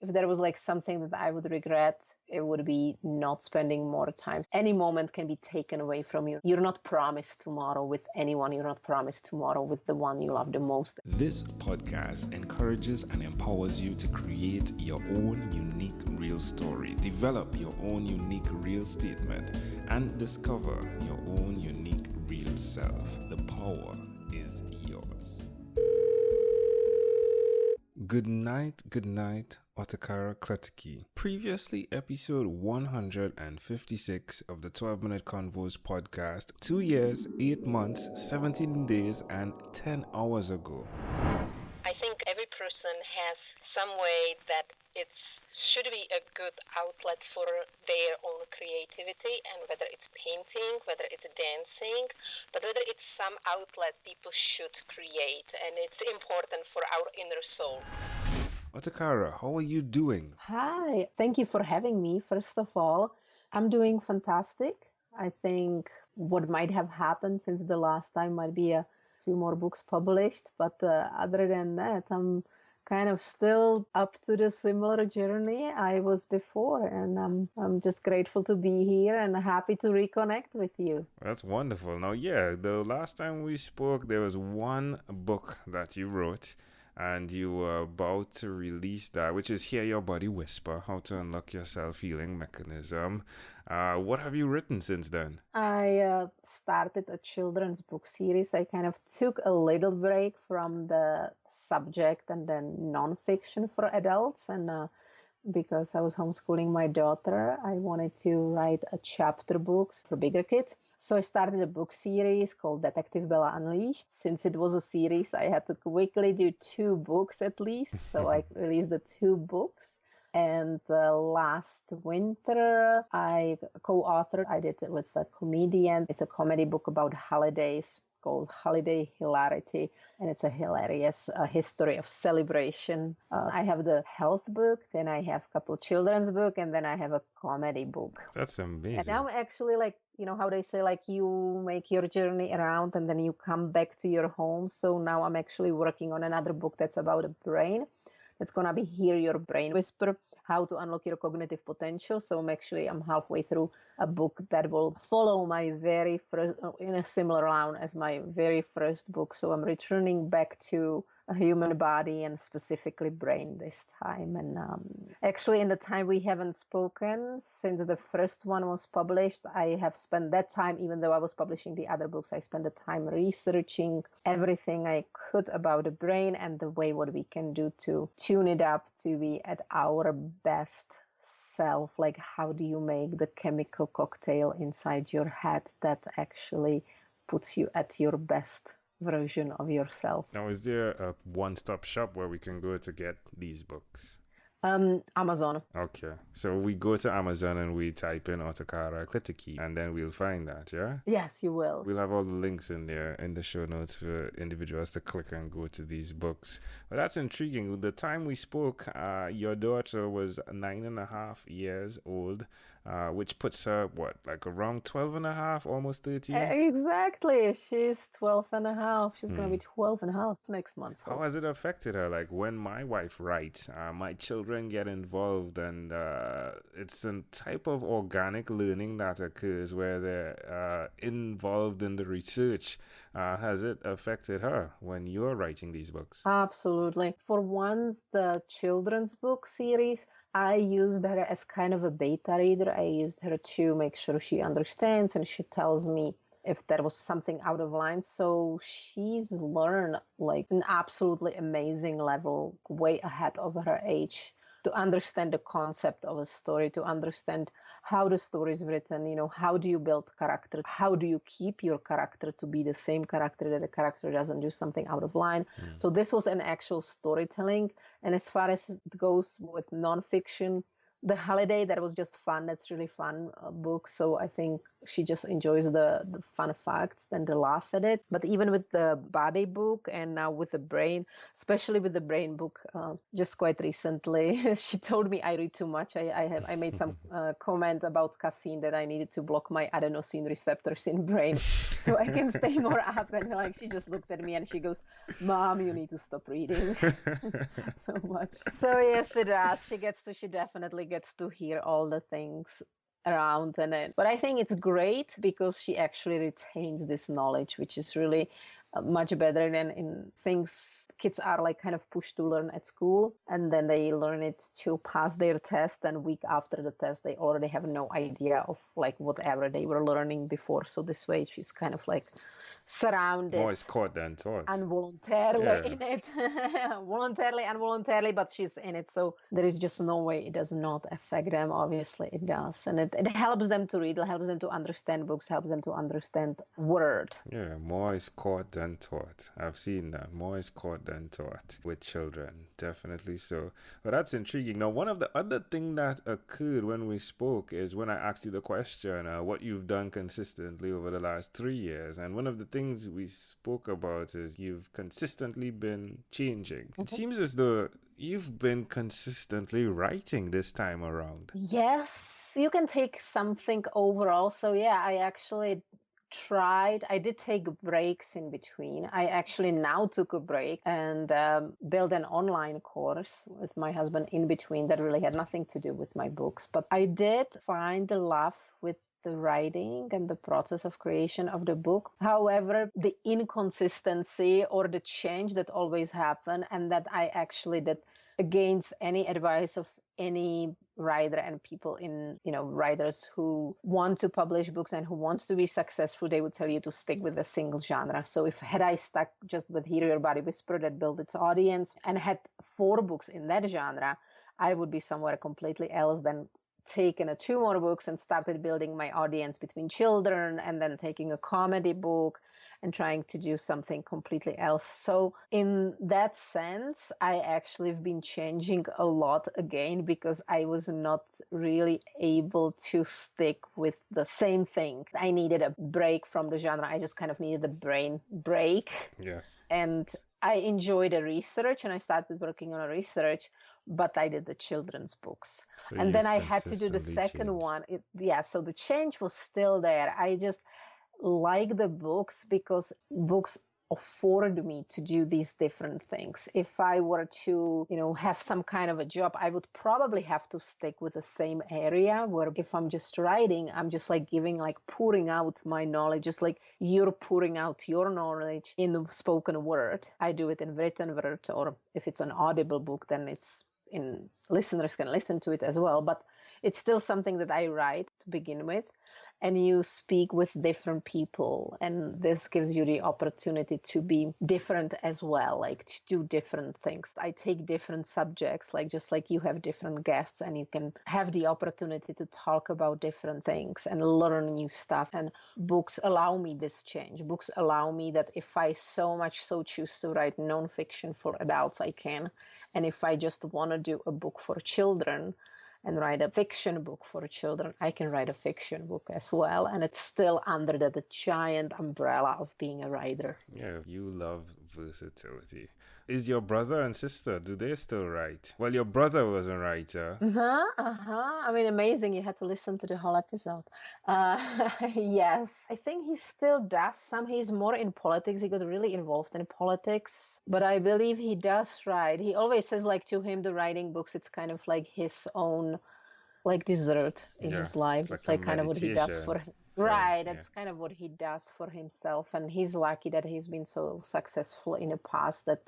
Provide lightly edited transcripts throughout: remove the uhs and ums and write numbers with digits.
if there was like something that I would regret, it would be not spending more time. Any moment can be taken away from you. You're not promised tomorrow with anyone. You're not promised tomorrow with the one you love the most. This podcast encourages and empowers you to create your own unique real story, develop your own unique real statement, and discover your own unique real self. The power is yours. Good night, Otakara Klettke. Previously, episode 156 of the 12-Minute Convos podcast, 2 years, 8 months, 17 days, and 10 hours ago. I think every person has some way that it should be a good outlet for their own creativity, and whether it's painting, whether it's dancing, but whether it's some outlet people should create, and it's important for our inner soul. Otakara, how are you doing? Hi, thank you for having me. First of all, I'm doing fantastic. I think what might have happened since the last time might be a few more books published, but other than that, I'm kind of still up to the similar journey I was before, and I'm just grateful to be here and happy to reconnect with you. That's wonderful. Now, the last time we spoke, there was one book that you wrote, and you were about to release that, which is Hear Your Body Whisper, How to Unlock Your Self-Healing Mechanism. What have you written since then? I started a children's book series. I kind of took a little break from the subject and then nonfiction for adults. And because I was homeschooling my daughter, I wanted to write a chapter books for bigger kids. So I started a book series called Detective Bella Unleashed. Since it was a series, I had to quickly do 2 books at least. So I released the 2 books. And last winter, I co-authored, I did it with a comedian. It's a comedy book about holidays called Holiday Hilarity. And it's a hilarious history of celebration. I have the health book, then I have a couple children's book, and then I have a comedy book. That's amazing. And now actually, like, you know how they say, like, you make your journey around and then you come back to your home. So now I'm actually working on another book that's about a brain. It's going to be Hear Your Brain Whisper, How to Unlock Your Cognitive Potential. So I'm halfway through a book that will follow my very first, in a similar line as my very first book. So I'm returning back to a human body and specifically brain this time. And actually, in the time we haven't spoken, since the first one was published, I have spent that time, even though I was publishing the other books, I spent the time researching everything I could about the brain and the way what we can do to tune it up to be at our best self. Like, how do you make the chemical cocktail inside your head that actually puts you at your best version of yourself? Now, is there a one-stop shop where we can go to get these books? Amazon. Okay, so we go to Amazon and we type in Otakara Klettke, and then we'll find that, yeah? Yes, you will. We'll have all the links in there in the show notes for individuals to click and go to these books. But that's intriguing. The time we spoke, your daughter was 9.5 years old, which puts her, like around 12.5, almost 13? Exactly. She's 12.5. She's going to be 12.5 next month. So. How has it affected her? Like, when my wife writes, my children get involved, and it's a type of organic learning that occurs where they're involved in the research. Has it affected her when you're writing these books? Absolutely. For once, the children's book series, I used her as kind of a beta reader. I used her to make sure she understands and she tells me if there was something out of line. So she's learned like an absolutely amazing level, way ahead of her age, to understand the concept of a story, to understand how the story is written, how do you build character, how do you keep your character to be the same character, that the character doesn't do something out of line. So this was an actual storytelling. And as far as it goes with nonfiction, The Holiday, that was just fun. That's really fun book. So I think she just enjoys the fun facts and the laugh at it. But even with the body book and now with the brain, especially with the brain book, just quite recently, she told me I read too much. I made some comment about caffeine that I needed to block my adenosine receptors in brain. so I can stay more up. And like she just looked at me and she goes, Mom, you need to stop reading so much. So yes, it does. She definitely gets to hear all the things around and it. But I think it's great because she actually retains this knowledge, which is really much better than in things kids are like kind of pushed to learn at school, and then they learn it to pass their test, and week after the test they already have no idea of like whatever they were learning before. So this way she's kind of like surrounded More is caught than taught. involuntarily in it. Voluntarily, but she's in it, so there is just no way it does not affect them. Obviously it does, and it helps them to read, it helps them to understand books, helps them to understand word. Yeah, more is caught than taught. I've seen that. More is caught than taught with children. Definitely so. But that's intriguing. Now, one of the other thing that occurred when we spoke is when I asked you the question, what you've done consistently over the last 3 years. And one of the things we spoke about is you've consistently been changing. It seems as though you've been consistently writing this time around. Yes, you can take something overall. So yeah, I did take breaks in between. I actually now took a break and built an online course with my husband in between that really had nothing to do with my books. But I did find the love with the writing and the process of creation of the book. However, the inconsistency or the change that always happened, and that I actually did against any advice of any writer and people in, writers who want to publish books and who wants to be successful, they would tell you to stick with a single genre. So had I stuck just with Hear Your Body Whisper that built its audience and had 4 books in that genre, I would be somewhere completely else than taken 2 more books and started building my audience between children, and then taking a comedy book and trying to do something completely else. So in that sense, I actually have been changing a lot again because I was not really able to stick with the same thing. I needed a break from the genre. I just kind of needed a brain break. Yes. And I enjoyed the research and I started working on a research, but I did the children's books. So and then I had to do the second one. So the change was still there. I just like the books because books afford me to do these different things. If I were to, have some kind of a job, I would probably have to stick with the same area, where if I'm just writing, I'm just like pouring out my knowledge, just like you're pouring out your knowledge in the spoken word. I do it in written word, or if it's an audible book, then it's in listeners can listen to it as well. But it's still something that I write to begin with. And you speak with different people, and this gives you the opportunity to be different as well, like to do different things. I take different subjects, just like you have different guests, and you can have the opportunity to talk about different things and learn new stuff. And books allow me this change. Books allow me that if I so choose to write nonfiction for adults, I can. And if I just want to do a book for children and write a fiction book for children, I can write a fiction book as well. And it's still under the giant umbrella of being a writer. Yeah, you love versatility. Is your brother and sister, do they still write? Well, your brother was a writer. I mean, amazing. You had to listen to the whole episode. Yes, I think he still does some. He's more in politics. He got really involved in politics. But I believe he does write. He always says, to him, the writing books, it's kind of like his own, dessert in his life. It's like kind of what he does for him. Right, that's kind of what he does for himself, and he's lucky that he's been so successful in the past that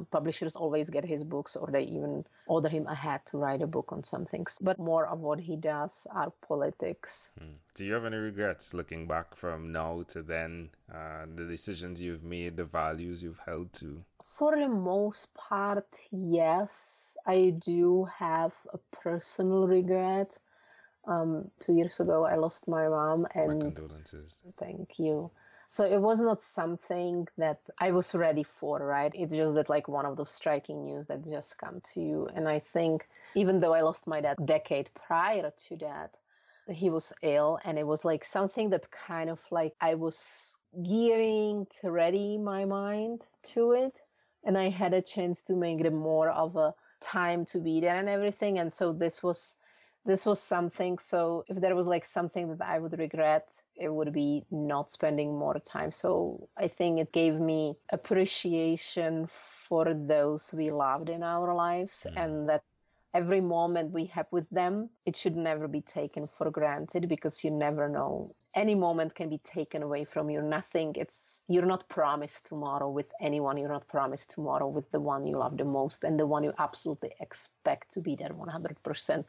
publishers always get his books, or they even order him ahead to write a book on some things. But more of what he does are politics. Do you have any regrets looking back from now to then, the decisions you've made, the values you've held to? For the most part, yes. I do have a personal regret. 2 years ago, I lost my mom, and my condolences. Thank you. So it was not something that I was ready for, right? It's just that one of those striking news that just come to you. And I think even though I lost my dad a decade prior to that, he was ill, and it was something that kind of I was gearing ready my mind to it, and I had a chance to make it more of a time to be there and everything. And so this was this was something. So if there was like something that I would regret, it would be not spending more time. So I think it gave me appreciation for those we loved in our lives, and that every moment we have with them, it should never be taken for granted, because you never know. Any moment can be taken away from you. You're not promised tomorrow with anyone. You're not promised tomorrow with the one you love the most and the one you absolutely expect to be there 100%.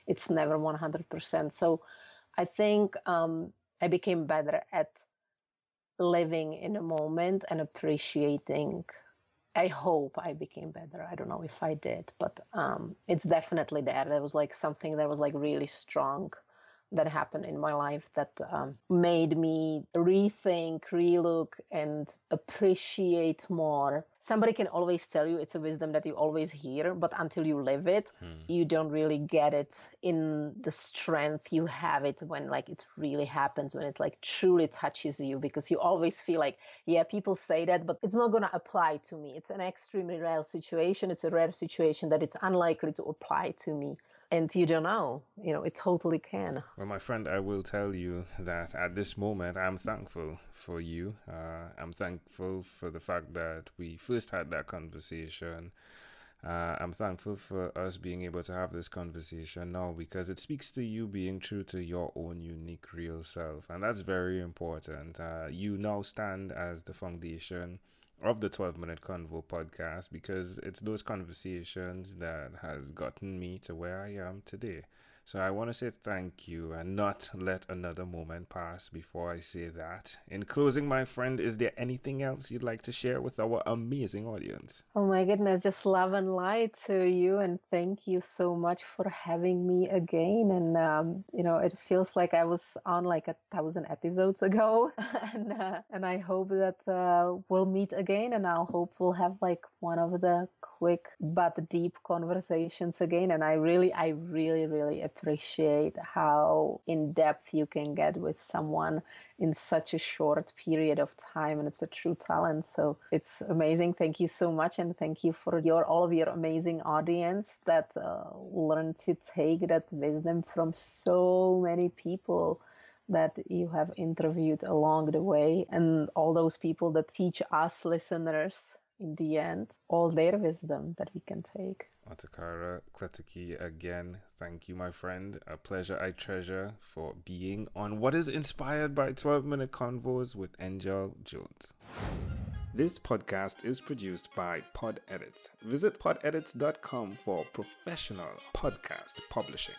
It's never 100%. So I think I became better at living in a moment and appreciating. I hope I became better. I don't know if I did, but it's definitely there. There was like something that was like really strong that happened in my life that made me rethink, relook, and appreciate more. Somebody can always tell you, it's a wisdom that you always hear, but until you live it, you don't really get it in the strength you have it when like it really happens, when it like truly touches you, because you always feel like, yeah, people say that, but it's not going to apply to me. It's an extremely rare situation. It's a rare situation that it's unlikely to apply to me. And you don't know, it totally can. Well, my friend, I will tell you that at this moment, I'm thankful for you. I'm thankful for the fact that we first had that conversation. I'm thankful for us being able to have this conversation now, because it speaks to you being true to your own unique, real self. And that's very important. You now stand as the foundation of the 12-Minute Convo podcast, because it's those conversations that has gotten me to where I am today. So I want to say thank you and not let another moment pass before I say that. In closing, my friend, is there anything else you'd like to share with our amazing audience? Oh my goodness, just love and light to you, and thank you so much for having me again. And it feels like I was on like 1,000 episodes ago, and I hope that we'll meet again, and I hope we'll have like one of the quick but deep conversations again. And I really appreciate how in depth you can get with someone in such a short period of time, and it's a true talent. So it's amazing. Thank you so much, and thank you for all of your amazing audience that learn to take that wisdom from so many people that you have interviewed along the way, and all those people that teach us listeners in the end all their wisdom that we can take. Otakara Klettke, again, thank you, my friend. A pleasure I treasure for being on what is inspired by 12-Minute Convos with Angel Jones. This podcast is produced by Pod Edits. Visit podedits.com for professional podcast publishing.